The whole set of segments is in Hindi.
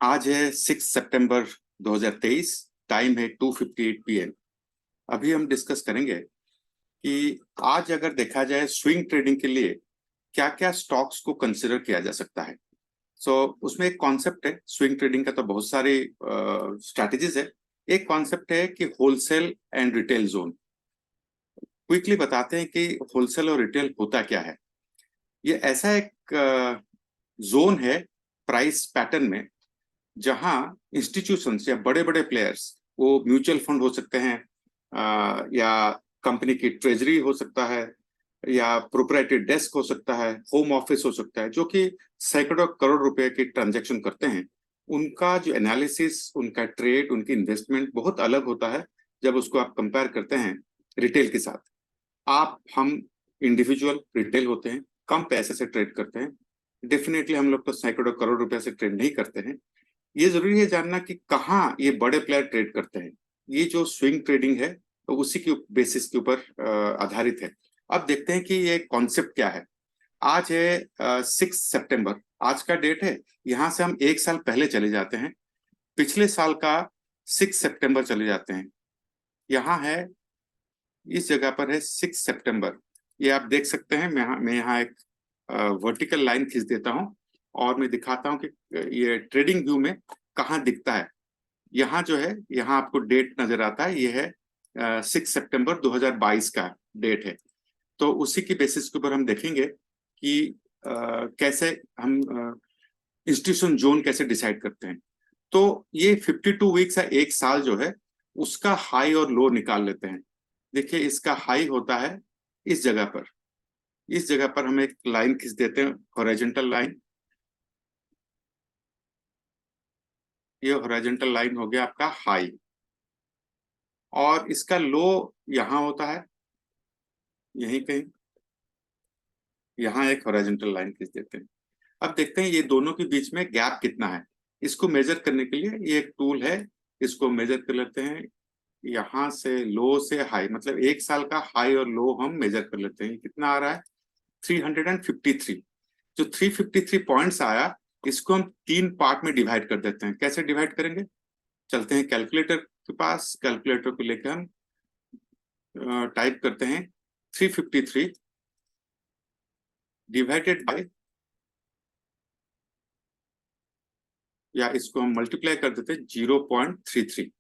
आज है 6 सितंबर 2023। टाइम है 2:58 PM। अभी हम डिस्कस करेंगे कि आज अगर देखा जाए स्विंग ट्रेडिंग के लिए क्या क्या स्टॉक्स को कंसिडर किया जा सकता है। उसमें एक कॉन्सेप्ट है स्विंग ट्रेडिंग का, तो बहुत सारी स्ट्रैटेजीज है। एक कॉन्सेप्ट है कि wholesale and retail zone. Quickly बताते हैं कि होलसेल और रिटेल होता क्या है। ये ऐसा एक जोन है प्राइस पैटर्न में, जहां इंस्टीट्यूशंस या बड़े बड़े प्लेयर्स, वो म्यूचुअल फंड हो सकते हैं, या कंपनी की ट्रेजरी हो सकता है, या प्रोप्राइटरी डेस्क हो सकता है, होम ऑफिस हो सकता है, जो कि सैकड़ों करोड़ रुपए की ट्रांजैक्शन करते हैं। उनका जो एनालिसिस, उनका ट्रेड, उनकी इन्वेस्टमेंट बहुत अलग होता है जब उसको आप कंपेयर करते हैं रिटेल के साथ। हम इंडिविजुअल रिटेल होते हैं, कम पैसे से ट्रेड करते हैं। डेफिनेटली हम लोग तो सैकड़ों करोड़ रुपए से ट्रेड नहीं करते हैं। ये जरूरी है जानना कि कहाँ ये बड़े प्लेयर ट्रेड करते हैं। ये जो स्विंग ट्रेडिंग है तो उसी के बेसिस के ऊपर आधारित है। अब देखते हैं कि ये कॉन्सेप्ट क्या है। आज है 6 सितंबर, आज का डेट है। यहाँ से हम एक साल पहले चले जाते हैं, पिछले साल का 6 सितंबर चले जाते हैं। यहाँ है, इस जगह पर है 6 सितंबर। ये आप देख सकते हैं। मैं यहाँ एक वर्टिकल लाइन खींच देता हूँ और मैं दिखाता हूँ कि ये ट्रेडिंग व्यू में कहाँ दिखता है। यहाँ जो है, यहाँ आपको डेट नजर आता है। ये है 6 सितंबर 2022 का डेट है। तो उसी की बेसिस के ऊपर हम देखेंगे कि कैसे हम इंस्टीट्यूशन जोन कैसे डिसाइड करते हैं। तो ये 52 वीक्स या एक साल जो है, उसका हाई और लो निकाल लेते हैं। देखिए, इसका हाई होता है इस जगह पर। इस जगह पर हम एक लाइन खींच देते हैं, हॉरिजॉन्टल लाइन। ये हॉरिजॉन्टल लाइन हो गया आपका हाई, और इसका लो यहाँ होता है, यहीं कहीं। यहाँ एक हॉरिजॉन्टल लाइन खींच देते हैं। अब देखते हैं ये दोनों के बीच में गैप कितना है। इसको मेजर करने के लिए ये एक टूल है, इसको मेजर कर लेते हैं। यहाँ से लो से हाई, मतलब एक साल का हाई और लो हम मेजर कर लेते हैं। कितना आ रहा है? 353। जो 353 पॉइंट्स आया, इसको हम तीन पार्ट में डिवाइड कर देते हैं। कैसे डिवाइड करेंगे? चलते हैं कैलकुलेटर के पास। कैलकुलेटर को लेकर हम टाइप करते हैं 353 डिवाइडेड बाय, या इसको हम मल्टीप्लाई कर देते हैं 0.33।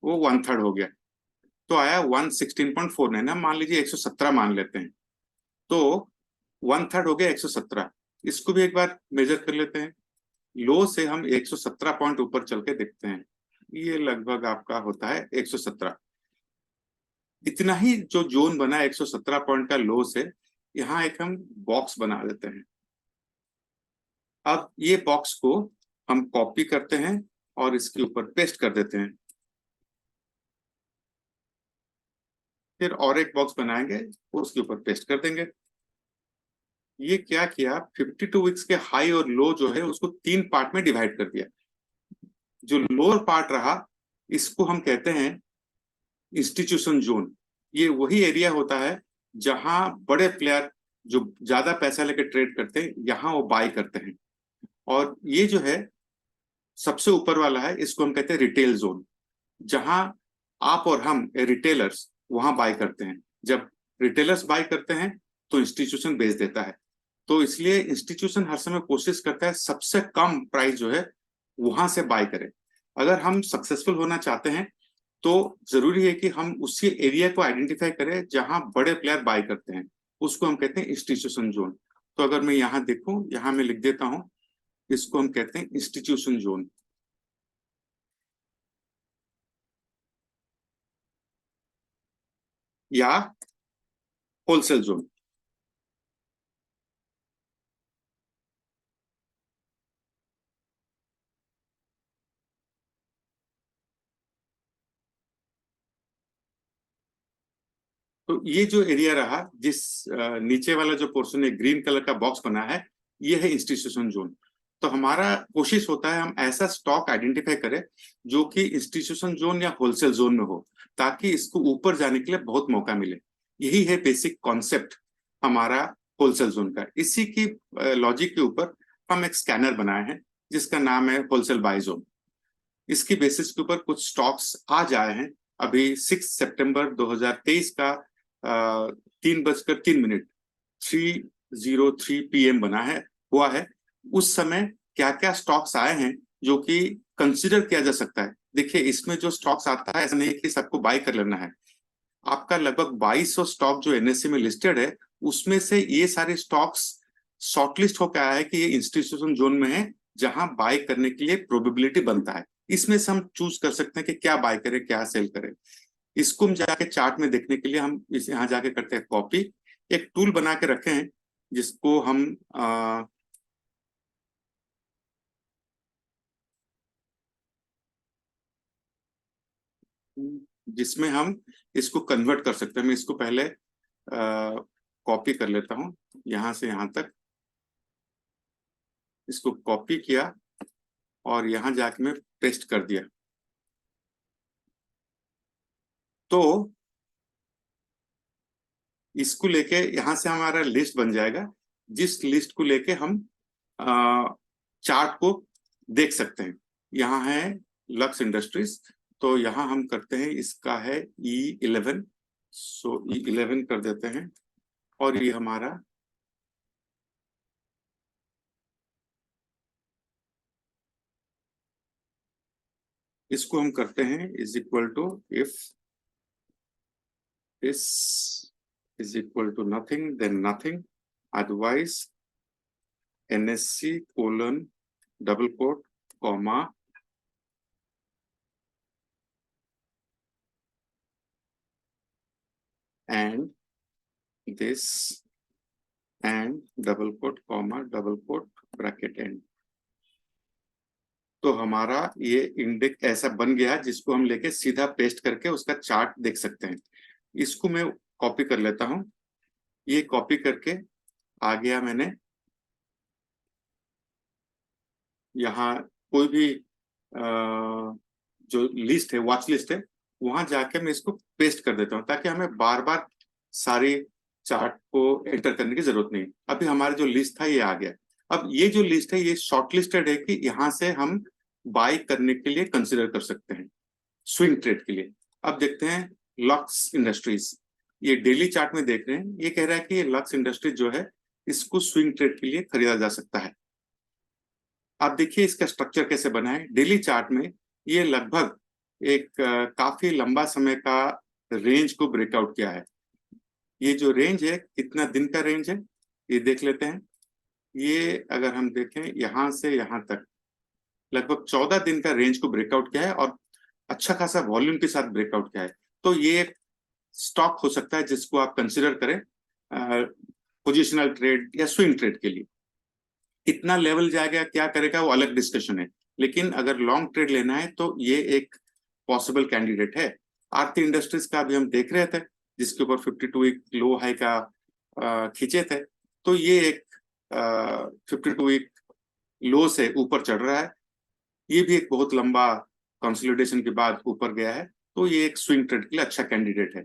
वो 1/3 हो गया, तो आया 116.49। हम मान लीजिए 117 मान लेते हैं, तो 1/3 हो गया 117। इसको भी एक बार मेजर कर लेते हैं। लो से हम 117 पॉइंट ऊपर चल के देखते हैं। ये लगभग आपका होता है 117। इतना ही जो जोन बना 117 पॉइंट का लो से, यहाँ एक हम बॉक्स बना देते हैं। अब ये बॉक्स को हम कॉपी करते हैं और इसके ऊपर पेस्ट कर देते हैं। फिर और एक बॉक्स बनाएंगे, उसके ऊपर पेस्ट कर देंगे। ये क्या किया, 52 वीक्स के हाई और लो जो है उसको तीन पार्ट में डिवाइड कर दिया। जो लोअर पार्ट रहा, इसको हम कहते हैं इंस्टीट्यूशन जोन। ये वही एरिया होता है जहां बड़े प्लेयर जो ज्यादा पैसा लेकर ट्रेड करते हैं, यहाँ वो बाय करते हैं। और ये जो है सबसे ऊपर वाला है, इसको हम कहते हैं रिटेल जोन, जहां आप और हम रिटेलर्स वहां बाय करते हैं। जब रिटेलर्स बाय करते हैं तो इंस्टीट्यूशन बेच देता है। तो इसलिए इंस्टीट्यूशन हर समय कोशिश करता है सबसे कम प्राइस जो है वहां से बाय करे। अगर हम सक्सेसफुल होना चाहते हैं तो जरूरी है कि हम उसी एरिया को आइडेंटिफाई करें जहां बड़े प्लेयर बाय करते हैं। उसको हम कहते हैं इंस्टीट्यूशन जोन। तो अगर मैं यहाँ देखूं, यहाँ मैं लिख देता हूं, इसको हम कहते हैं इंस्टीट्यूशन जोन या होलसेल जोन। तो ये जो एरिया रहा, जिस नीचे वाला जो पोर्शन है, ग्रीन कलर का बॉक्स बना है, ये है इंस्टीट्यूशन जोन। तो हमारा कोशिश होता है हम ऐसा स्टॉक आइडेंटिफाई करें जो कि इंस्टीट्यूशन जोन या होलसेल जोन में हो, ताकि इसको ऊपर जाने के लिए बहुत मौका मिले। यही है बेसिक कॉन्सेप्ट हमारा होलसेल जोन का। इसी की लॉजिक के ऊपर हम एक स्कैनर बनाए हैं। जिसका नाम है होलसेल बाय जोन। इसकी बेसिस के ऊपर कुछ स्टॉक्स आज आए हैं। अभी 6 सितंबर 2023 का 3:03 3:03 PM बना है, हुआ है। उस समय क्या क्या स्टॉक्स आए हैं जो कि कंसिडर किया जा सकता है। देखिए, इसमें जो स्टॉक्स आता है ऐसा नहीं कि सबको बाय कर लेना है। आपका लगभग 2200 स्टॉक जो एनएससी में लिस्टेड है, उसमें से ये सारे स्टॉक्स शॉर्टलिस्ट होकर आया है कि ये इंस्टीट्यूशन जोन में है जहां बाय करने के लिए प्रोबेबिलिटी बनता है। इसमें से हम चूज कर सकते हैं कि क्या बाय करें, क्या सेल करें। इसको हम जाके चार्ट में देखने के लिए हम इस यहाँ जाके करते हैं कॉपी। एक टूल बना के रखे हैं जिसको हम जिसमें हम इसको कन्वर्ट कर सकते हैं। मैं इसको पहले कॉपी कर लेता हूं, यहां से यहां तक इसको कॉपी किया और यहां जाके मैं पेस्ट कर दिया। तो इसको लेके यहां से हमारा लिस्ट बन जाएगा, जिस लिस्ट को लेके हम चार्ट को देख सकते हैं। यहाँ है लक्स इंडस्ट्रीज, तो यहाँ हम करते हैं, इसका है E11, सो E11 कर देते हैं और ये हमारा इसको हम करते हैं is equal to if this is equal to nothing then nothing, otherwise NSC colon double quote comma and this and double quote comma double quote bracket end. तो हमारा ये इंडेक्स ऐसा बन गया जिसको हम लेके सीधा पेस्ट करके उसका चार्ट देख सकते हैं। इसको मैं कॉपी कर लेता हूं। ये कॉपी करके आ गया मैंने यहाँ कोई भी जो लिस्ट है, वॉच लिस्ट है, वहां जाके मैं इसको पेस्ट कर देता हूँ ताकि हमें बार बार सारी चार्ट को एंटर करने की जरूरत नहीं। अभी हमारा जो लिस्ट था ये आ गया। अब ये जो लिस्ट है ये शॉर्ट लिस्टेड है कि यहाँ से हम बाय करने के लिए कंसिडर कर सकते हैं स्विंग ट्रेड के लिए। अब देखते हैं लक्स इंडस्ट्रीज, ये डेली चार्ट में देख रहे हैं, ये कह रहा है कि ये लक्स इंडस्ट्रीज जो है इसको स्विंग ट्रेड के लिए खरीदा जा सकता है। आप देखिए इसका स्ट्रक्चर कैसे बना है डेली चार्ट में। ये लगभग एक काफी लंबा समय का रेंज को ब्रेकआउट किया है। ये जो रेंज है कितना दिन का रेंज है ये देख लेते हैं। ये अगर हम देखें यहां से यहां तक लगभग 14 दिन का रेंज को ब्रेकआउट किया है और अच्छा खासा वॉल्यूम के साथ ब्रेकआउट किया है। तो ये स्टॉक हो सकता है जिसको आप कंसिडर करें पोजिशनल ट्रेड या स्विंग ट्रेड के लिए। कितना लेवल जाएगा, क्या करेगा, वो अलग डिस्कशन है, लेकिन अगर लॉन्ग ट्रेड लेना है तो ये एक पॉसिबल कैंडिडेट है। आरती इंडस्ट्रीज का भी हम देख रहे थे जिसके ऊपर 52 वीक लो हाई का खींचे थे, तो ये एक 52 वीक लो से ऊपर चढ़ रहा है। ये भी एक बहुत लंबा कंसोलिडेशन के बाद ऊपर गया है, तो ये एक स्विंग ट्रेड के लिए अच्छा कैंडिडेट है।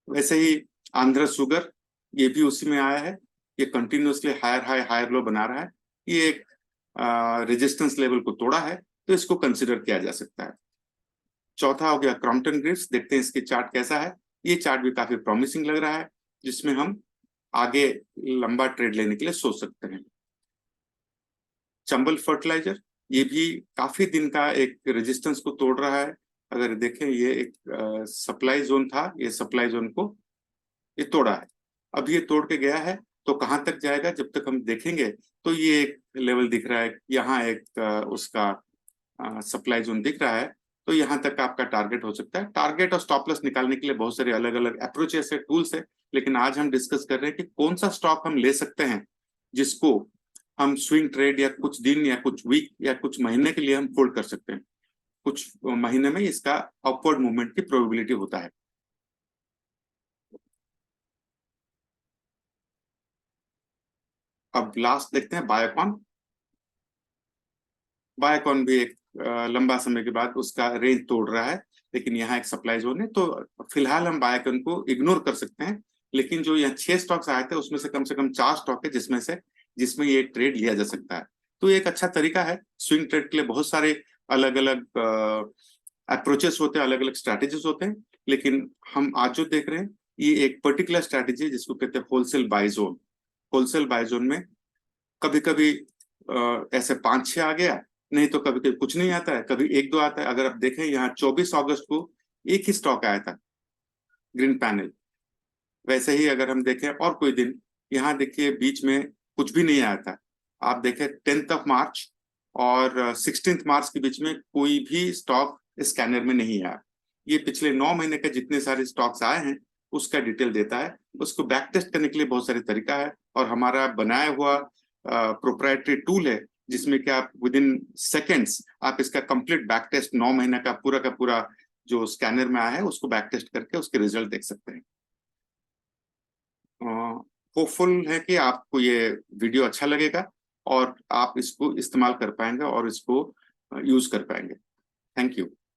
वैसे ही आंध्र शुगर, ये भी उसी में आया है। ये continuously higher high higher low बना रहा है। ये एक रेजिस्टेंस लेवल को तोड़ा है, तो इसको कंसिडर किया जा सकता है। चौथा हो गया क्रॉम्पटन ग्रिव्स, देखते हैं इसकी चार्ट कैसा है। ये चार्ट भी काफी प्रॉमिसिंग लग रहा है, जिसमें हम आगे लंबा ट्रेड लेने के लिए सोच सकते हैं। चंबल फर्टिलाइजर, ये भी काफी दिन का एक रेजिस्टेंस को तोड़ रहा है। अगर देखें ये एक सप्लाई जोन था, ये सप्लाई जोन को ये तोड़ा है। अब ये तोड़ के गया है, तो कहां तक जाएगा जब तक हम देखेंगे। तो ये एक लेवल दिख रहा है, यहाँ एक उसका सप्लाई जोन दिख रहा है, तो यहाँ तक आपका टारगेट हो सकता है। टारगेट और स्टॉप लॉस निकालने के लिए बहुत सारे अलग अलग अप्रोचेस है, टूल्स है, लेकिन आज हम डिस्कस कर रहे हैं कि कौन सा स्टॉक हम ले सकते हैं जिसको हम स्विंग ट्रेड या कुछ दिन या कुछ वीक या कुछ महीने के लिए हम होल्ड कर सकते हैं। कुछ महीने में इसका अपवर्ड मूवमेंट की प्रोबेबिलिटी होता है। अब लास्ट देखते हैं बायोकॉन। बायोकॉन भी एक लंबा समय के बाद उसका रेंज तोड़ रहा है, लेकिन यहाँ एक सप्लाई जोन है, तो फिलहाल हम बायोकॉन को इग्नोर कर सकते हैं। लेकिन जो यहाँ 6 स्टॉक्स आए थे उसमें से कम 4 स्टॉक है जिसमें ये ट्रेड लिया जा सकता है। तो ये एक अच्छा तरीका है। स्विंग ट्रेड के लिए बहुत सारे अलग अलग अप्रोचेस होते हैं, अलग अलग स्ट्रैटेजीज होते हैं, लेकिन हम आज जो देख रहे हैं ये एक पर्टिकुलर स्ट्रैटेजी है जिसको कहते हैं wholesale buy zone. Wholesale buy zone में कभी कभी ऐसे 5-6 आ गया, नहीं तो कभी कभी कुछ नहीं आता है, कभी 1-2 आता है। अगर आप देखें यहाँ 24 अगस्त को एक ही स्टॉक आया था, ग्रीन पैनल। वैसे ही अगर हम देखें और कोई दिन, यहाँ देखिए बीच में कुछ भी नहीं आया था। आप देखें 10th मार्च और 16 मार्च के बीच में कोई भी स्टॉक स्कैनर में नहीं आया। ये पिछले 9 महीने के जितने सारे स्टॉक्स आए हैं उसका डिटेल देता है। उसको बैक टेस्ट करने के लिए बहुत सारे तरीका है, और हमारा बनाया हुआ प्रोप्राइटरी टूल है जिसमें कि आप विद इन सेकेंड्स आप इसका कंप्लीट बैक टेस्ट 9 महीने का पूरा जो स्कैनर में आया है उसको बैक टेस्ट करके उसके रिजल्ट देख सकते हैं। होपफुल है कि आपको ये वीडियो अच्छा लगेगा और आप इसको इस्तेमाल कर पाएंगे और इसको यूज कर पाएंगे। Thank you.